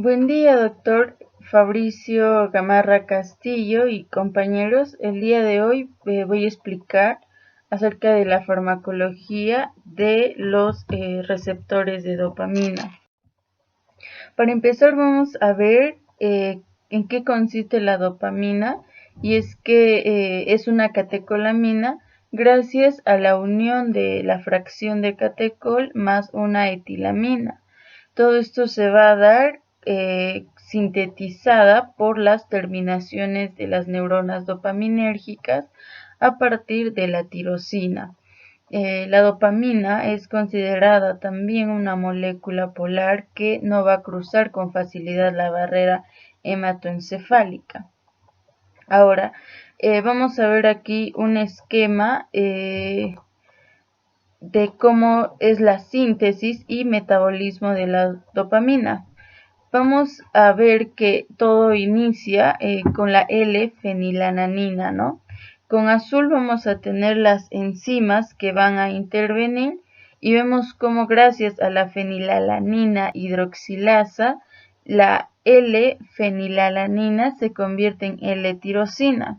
Buen día, doctor Fabricio Gamarra Castillo y compañeros. El día de hoy voy a explicar acerca de la farmacología de los receptores de dopamina. Para empezar, vamos a ver en qué consiste la dopamina, y es que es una catecolamina gracias a la unión de la fracción de catecol más una etilamina. Todo esto se va a dar sintetizada por las terminaciones de las neuronas dopaminérgicas a partir de la tirosina. La dopamina es considerada también una molécula polar que no va a cruzar con facilidad la barrera hematoencefálica. Ahora, vamos a ver aquí un esquema de cómo es la síntesis y metabolismo de la dopamina. Vamos a ver que todo inicia con la L-fenilalanina, ¿no? Con azul vamos a tener las enzimas que van a intervenir y vemos cómo gracias a la fenilalanina hidroxilasa, la L-fenilalanina se convierte en L-tirosina.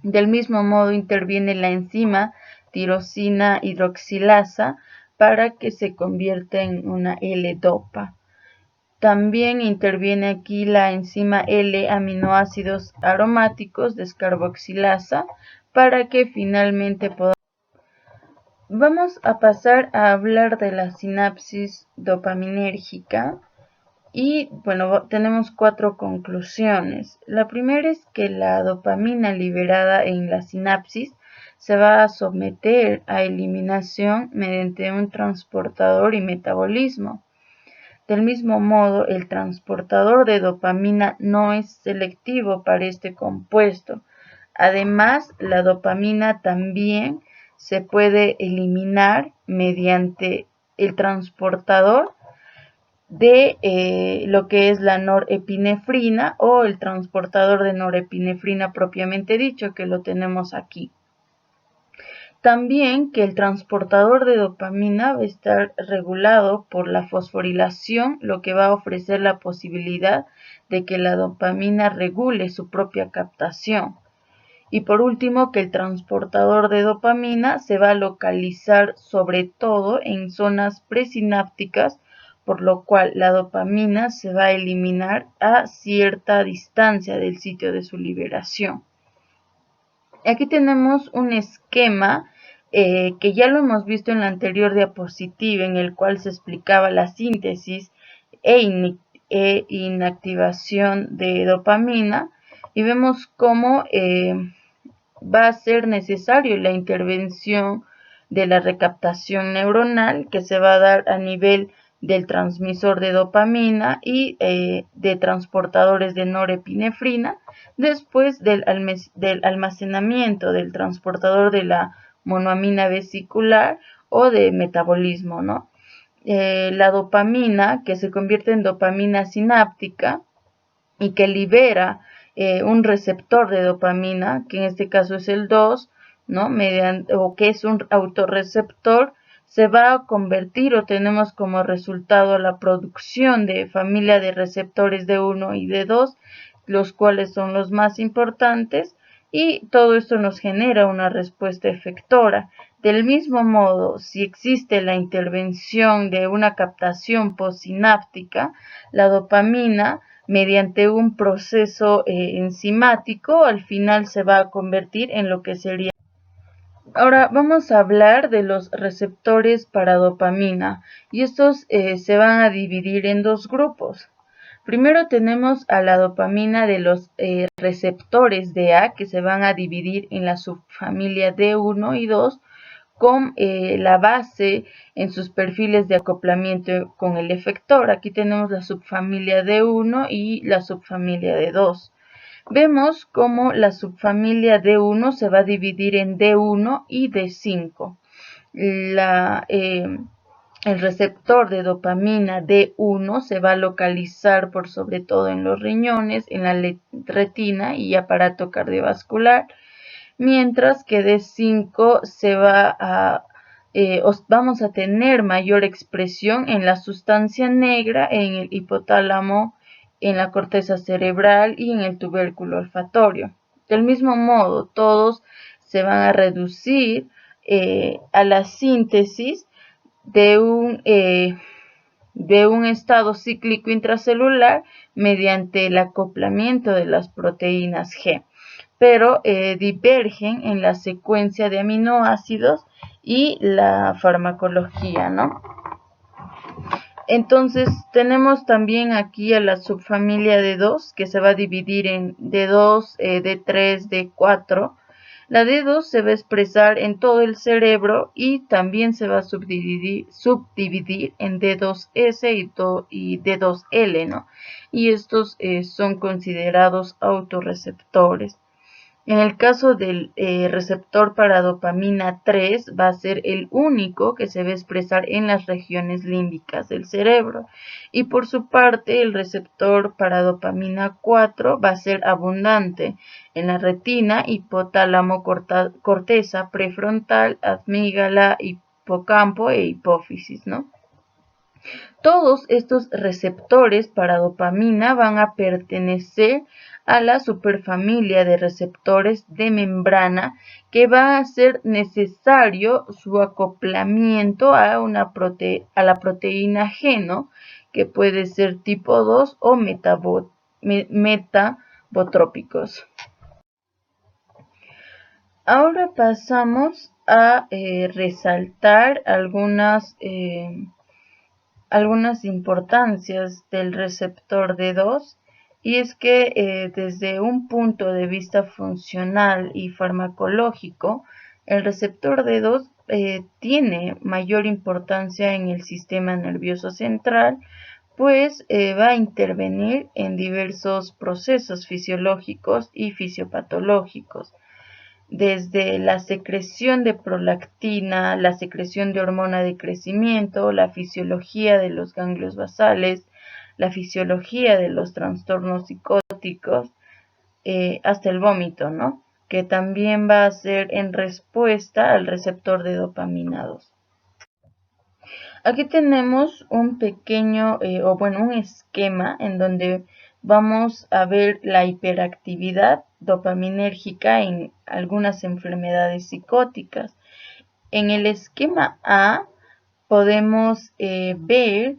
Del mismo modo interviene la enzima tirosina hidroxilasa para que se convierta en una L-dopa. También interviene aquí la enzima L-aminoácidos aromáticos descarboxilasa para que finalmente podamos. Vamos a pasar a hablar de la sinapsis dopaminérgica y bueno, tenemos 4 conclusiones. La primera es que la dopamina liberada en la sinapsis se va a someter a eliminación mediante un transportador y metabolismo. Del mismo modo, el transportador de dopamina no es selectivo para este compuesto. Además, la dopamina también se puede eliminar mediante el transportador de lo que es la norepinefrina o el transportador de norepinefrina propiamente dicho, que lo tenemos aquí. También que el transportador de dopamina va a estar regulado por la fosforilación, lo que va a ofrecer la posibilidad de que la dopamina regule su propia captación. Y por último, que el transportador de dopamina se va a localizar sobre todo en zonas presinápticas, por lo cual la dopamina se va a eliminar a cierta distancia del sitio de su liberación. Aquí tenemos un esquema que ya lo hemos visto en la anterior diapositiva, en el cual se explicaba la síntesis e inactivación de dopamina, y vemos cómo va a ser necesario la intervención de la recaptación neuronal que se va a dar a nivel del transmisor de dopamina y de transportadores de norepinefrina, después del almacenamiento del transportador de la monoamina vesicular o de metabolismo, ¿no? La dopamina, que se convierte en dopamina sináptica y que libera un receptor de dopamina, que en este caso es el 2, ¿no? O que es un autorreceptor, se va a convertir o tenemos como resultado la producción de familia de receptores de 1 y de 2, los cuales son los más importantes, y todo esto nos genera una respuesta efectora. Del mismo modo, si existe la intervención de una captación postsináptica, la dopamina, mediante un proceso enzimático, al final se va a convertir en lo que sería. Ahora vamos a hablar de los receptores para dopamina, y estos se van a dividir en 2 grupos. Primero tenemos a la dopamina de los receptores de A, que se van a dividir en la subfamilia D1 y 2, con la base en sus perfiles de acoplamiento con el efector. Aquí tenemos la subfamilia D1 y la subfamilia D2. Vemos cómo la subfamilia D1 se va a dividir en D1 y D5. El receptor de dopamina D1 se va a localizar por sobre todo en los riñones, en la retina y aparato cardiovascular, mientras que D5 se va a vamos a tener mayor expresión en la sustancia negra, en el hipotálamo en la corteza cerebral y en el tubérculo olfatorio. Del mismo modo, todos se van a reducir a la síntesis de un estado cíclico intracelular mediante el acoplamiento de las proteínas G, pero divergen en la secuencia de aminoácidos y la farmacología, ¿no? Entonces tenemos también aquí a la subfamilia D2 que se va a dividir en D2, D3, D4. La D2 se va a expresar en todo el cerebro y también se va a subdividir en D2S y D2L, ¿no? Y estos son considerados autorreceptores. En el caso del receptor para dopamina 3 va a ser el único que se va a expresar en las regiones límbicas del cerebro, y por su parte el receptor para dopamina 4 va a ser abundante en la retina, hipotálamo, corteza prefrontal, amígdala, hipocampo e hipófisis, ¿no? Todos estos receptores para dopamina van a pertenecer a la superfamilia de receptores de membrana, que va a hacer necesario su acoplamiento a la proteína G, ¿no? Que puede ser tipo 2 o metabotrópicos. Ahora pasamos a resaltar algunas importancias del receptor D2, y es que desde un punto de vista funcional y farmacológico, el receptor D2 tiene mayor importancia en el sistema nervioso central, pues va a intervenir en diversos procesos fisiológicos y fisiopatológicos, desde la secreción de prolactina, la secreción de hormona de crecimiento, la fisiología de los ganglios basales, la fisiología de los trastornos psicóticos, hasta el vómito, ¿no? Que también va a ser en respuesta al receptor de dopamina 2. Aquí tenemos un pequeño, un esquema en donde vamos a ver la hiperactividad dopaminérgica en algunas enfermedades psicóticas. En el esquema A podemos ver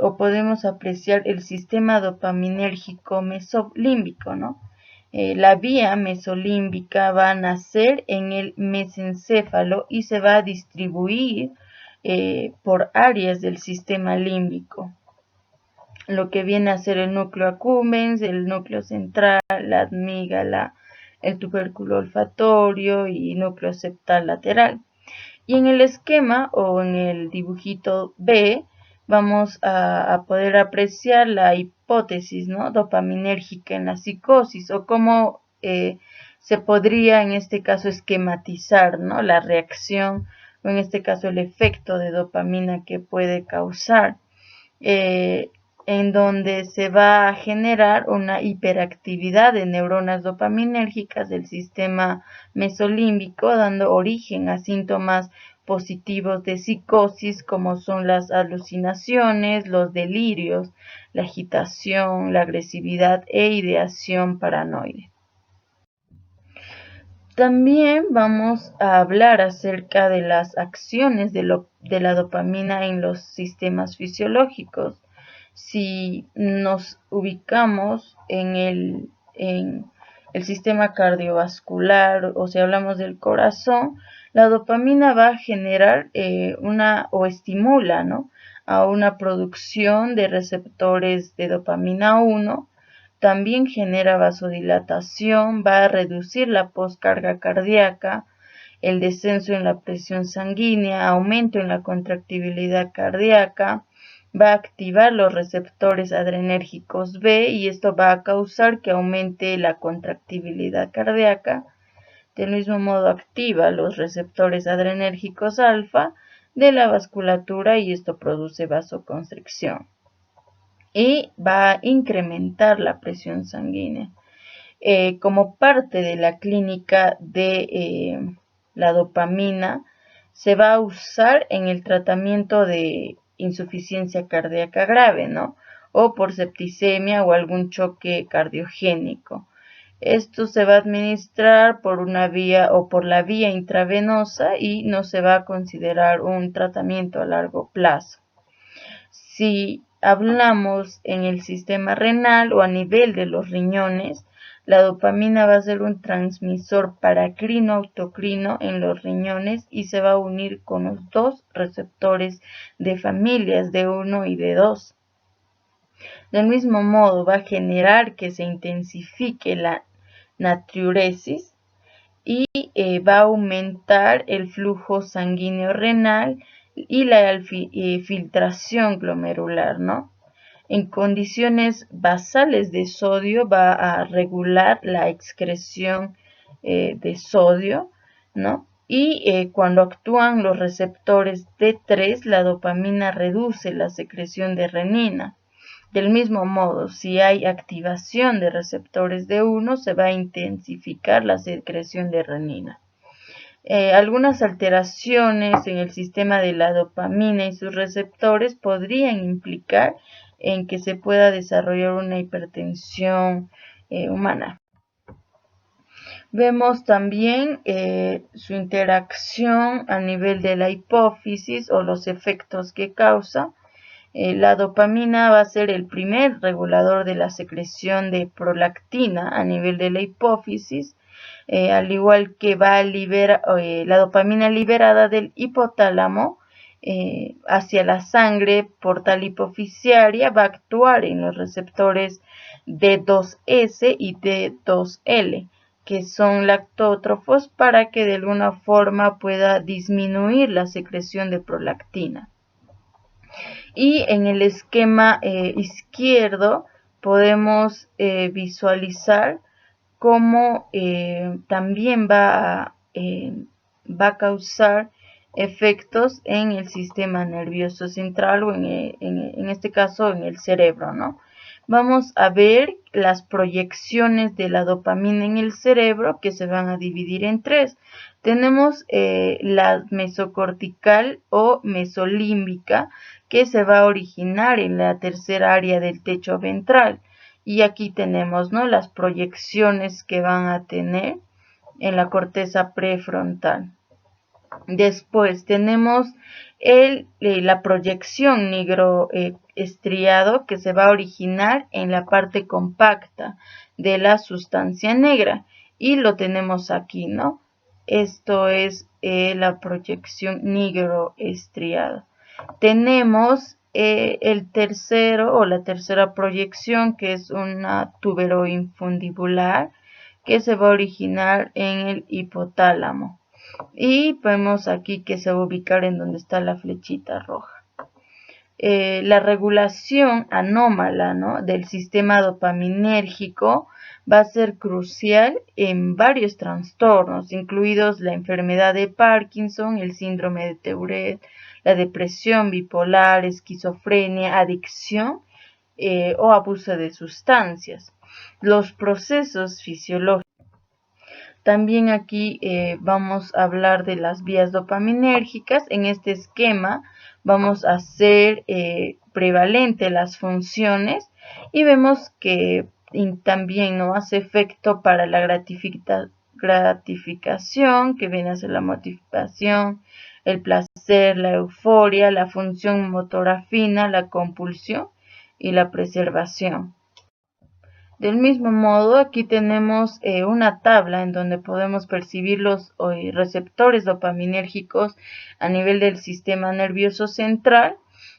o podemos apreciar el sistema dopaminérgico mesolímbico, ¿no? La vía mesolímbica va a nacer en el mesencéfalo y se va a distribuir por áreas del sistema límbico, lo que viene a ser el núcleo accumbens, el núcleo central, la amígdala, el tubérculo olfatorio y núcleo septal lateral. Y en el esquema o en el dibujito B vamos a poder apreciar la hipótesis, ¿no?, dopaminérgica en la psicosis, o cómo se podría en este caso esquematizar, ¿no?, la reacción, o en este caso el efecto de dopamina que puede causar, en donde se va a generar una hiperactividad de neuronas dopaminérgicas del sistema mesolímbico, dando origen a síntomas positivos de psicosis, como son las alucinaciones, los delirios, la agitación, la agresividad e ideación paranoide. También vamos a hablar acerca de las acciones de la dopamina en los sistemas fisiológicos. Si nos ubicamos en el sistema cardiovascular, o si hablamos del corazón, la dopamina va a generar estimula, ¿no?, a una producción de receptores de dopamina 1. También genera vasodilatación, va a reducir la poscarga cardíaca, el descenso en la presión sanguínea, aumento en la contractibilidad cardíaca, va a activar los receptores adrenérgicos B, y esto va a causar que aumente la contractibilidad cardíaca. Del mismo modo activa los receptores adrenérgicos alfa de la vasculatura, y esto produce vasoconstricción. Y va a incrementar la presión sanguínea. Como parte de la clínica de la dopamina, se va a usar en el tratamiento de insuficiencia cardíaca grave, ¿no?, o por septicemia o algún choque cardiogénico. Esto se va a administrar por una vía o por la vía intravenosa y no se va a considerar un tratamiento a largo plazo. Si hablamos en el sistema renal o a nivel de los riñones, la dopamina va a ser un transmisor paracrino-autocrino en los riñones y se va a unir con los dos receptores de familias de 1 y de 2. Del mismo modo, va a generar que se intensifique la natriuresis y va a aumentar el flujo sanguíneo renal y la filtración glomerular, ¿no? En condiciones basales de sodio va a regular la excreción de sodio, ¿no? Y cuando actúan los receptores D3, la dopamina reduce la secreción de renina. Del mismo modo, si hay activación de receptores D1, se va a intensificar la secreción de renina. Algunas alteraciones en el sistema de la dopamina y sus receptores podrían implicar en que se pueda desarrollar una hipertensión humana. Vemos también su interacción a nivel de la hipófisis o los efectos que causa. La dopamina va a ser el primer regulador de la secreción de prolactina a nivel de la hipófisis, al igual que va a liberar la dopamina liberada del hipotálamo hacia la sangre portal hipofisiaria, va a actuar en los receptores D2S y D2L, que son lactótrofos, para que de alguna forma pueda disminuir la secreción de prolactina. Y en el esquema izquierdo podemos visualizar cómo también va a causar efectos en el sistema nervioso central o en este caso en el cerebro, ¿no? Vamos a ver las proyecciones de la dopamina en el cerebro, que se van a dividir en tres. Tenemos la mesocortical o mesolímbica, que se va a originar en la tercera área del techo ventral. Y aquí tenemos, ¿no?, las proyecciones que van a tener en la corteza prefrontal. Después tenemos la proyección nigroestriado, que se va a originar en la parte compacta de la sustancia negra. Y lo tenemos aquí, ¿no? Esto es la proyección nigroestriada. Tenemos el tercero o la tercera proyección, que es una tuberoinfundibular, que se va a originar en el hipotálamo. Y vemos aquí que se va a ubicar en donde está la flechita roja. La regulación anómala, ¿no?, del sistema dopaminérgico va a ser crucial en varios trastornos, incluidos la enfermedad de Parkinson, el síndrome de Tourette, la depresión bipolar, esquizofrenia, adicción o abuso de sustancias. Los procesos fisiológicos. También aquí vamos a hablar de las vías dopaminérgicas. En este esquema vamos a hacer prevalente las funciones y vemos que también no hace efecto para la gratificación, que viene a ser la motivación, el placer, la euforia, la función motora fina, la compulsión y la preservación. Del mismo modo, aquí tenemos una tabla en donde podemos percibir los receptores dopaminérgicos a nivel del sistema nervioso central.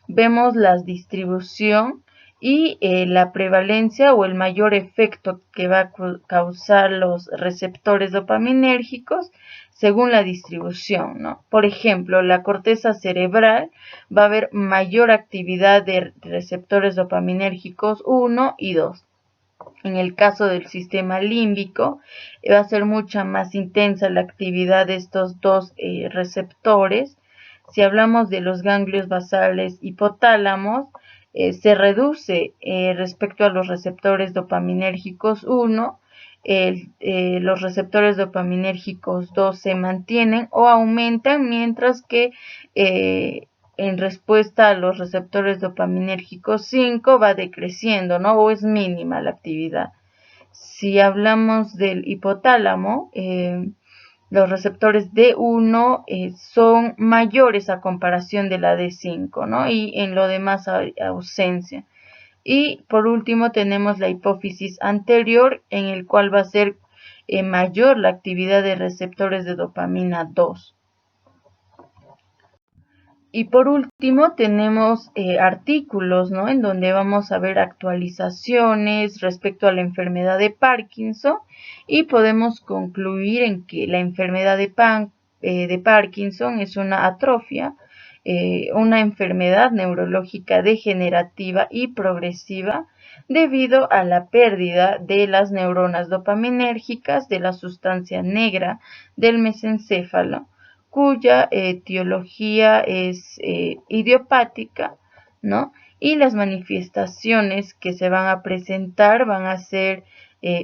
Vemos la distribución y la prevalencia o el mayor efecto que va a causar los receptores dopaminérgicos según la distribución, ¿no? Por ejemplo, la corteza cerebral va a haber mayor actividad de receptores dopaminérgicos 1 y 2. En el caso del sistema límbico, va a ser mucha más intensa la actividad de estos dos receptores. Si hablamos de los ganglios basales hipotálamos, se reduce respecto a los receptores dopaminérgicos 1, los receptores dopaminérgicos 2 se mantienen o aumentan, mientras que en respuesta a los receptores dopaminérgicos 5 va decreciendo, ¿no? O es mínima la actividad. Si hablamos del hipotálamo, los receptores D1 son mayores a comparación de la D5, ¿no? Y en lo demás ausencia. Y por último tenemos la hipófisis anterior, en el cual va a ser mayor la actividad de receptores de dopamina 2. Y por último tenemos artículos, ¿no? En donde vamos a ver actualizaciones respecto a la enfermedad de Parkinson y podemos concluir en que la enfermedad de Parkinson es una atrofia, una enfermedad neurológica degenerativa y progresiva debido a la pérdida de las neuronas dopaminérgicas de la sustancia negra del mesencéfalo, cuya etiología es idiopática, ¿no? Y las manifestaciones que se van a presentar van a ser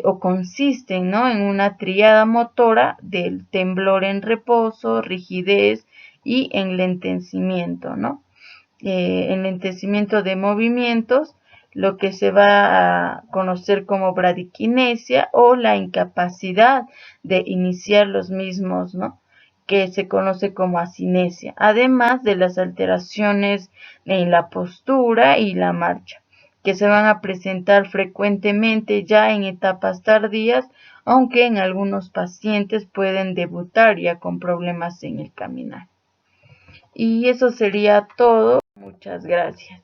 o consisten, ¿no? En una tríada motora del temblor en reposo, rigidez y enlentecimiento, ¿no? Enlentecimiento de movimientos, lo que se va a conocer como bradiquinesia o la incapacidad de iniciar los mismos, ¿no? Que se conoce como asinesia, además de las alteraciones en la postura y la marcha, que se van a presentar frecuentemente ya en etapas tardías, aunque en algunos pacientes pueden debutar ya con problemas en el caminar. Y eso sería todo. Muchas gracias.